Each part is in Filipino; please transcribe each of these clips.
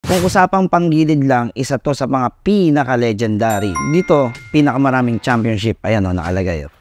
Kung usapang panggilid lang, isa to sa mga pinaka-legendary. Dito, pinakamaraming championship. Ayan o, nakalagay o.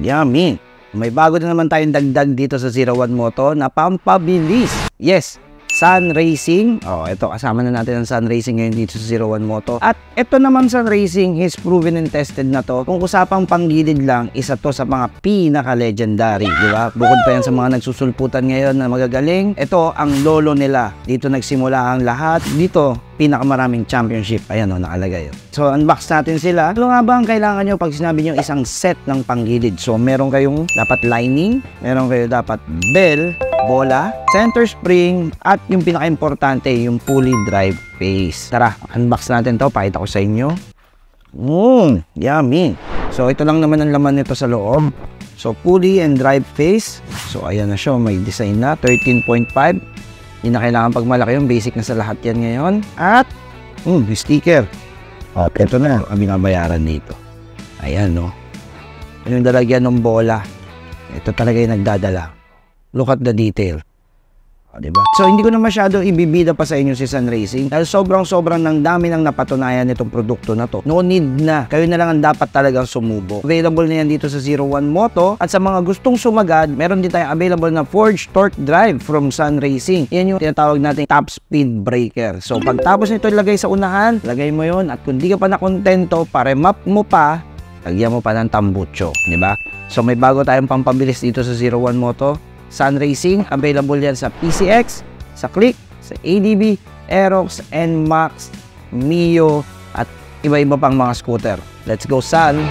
Yummy! May bago na naman tayong dagdag dito sa 01 Moto na pampabilis. Yes! Sun Racing. Ito kasama na natin ang Sun Racing ngayon dito sa 01 Moto. At ito naman Sun Racing is proven and tested na to. Kung usapang panggilid lang, isa to sa mga pinaka-legendary, di ba? Bukod pa yan sa mga nagsusulputan ngayon na magagaling. Ito ang lolo nila. Dito nagsimula ang lahat. Dito, pinakamaraming championship. Ayan o, nakalagay o. So, unbox natin sila. Ano nga ba ang kailangan nyo pag sinabi nyo isang set ng panggilid? So, meron kayong dapat lining, meron kayo dapat bell, bola, center spring, at yung pinaka-importante, yung pulley drive face. Tara, unbox natin to. Pakita ko sa inyo. Yummy! So, ito lang naman ang laman nito sa loob. So, pulley and drive face. So, ayan na siya. May design na. 13.5. Hindi na kailangan pag malaki yung basic na sa lahat yan ngayon. At, yung sticker. Ito na. Ang binabayaran dito. Ayan, no. Yung dalagyan ng bola. Ito talaga yung nagdadala. Look at the detail. Diba? So, hindi ko na masyado ibibida pa sa inyo si Sun Racing dahil sobrang nang dami nang napatunayan nitong produkto na to. No need na. Kayo na lang ang dapat talagang sumubo. Available na yan dito sa 01 Moto. At sa mga gustong sumagad, meron din tayong available na Forged Torque Drive from Sun Racing. Yan yung tinatawag natin top speed breaker. So, pagtapos nito ilagay sa unahan, lagay mo yon. At kung di ka pa nakontento, paremap mo pa, lagyan mo pa ng tambucho. Diba? So, may bago tayong pampabilis dito sa 01 Moto. Sun Racing, available yan sa PCX, sa Click, sa ADB, Aerox, NMAX, Mio, at iba-iba pang mga scooter. Let's go, Sun!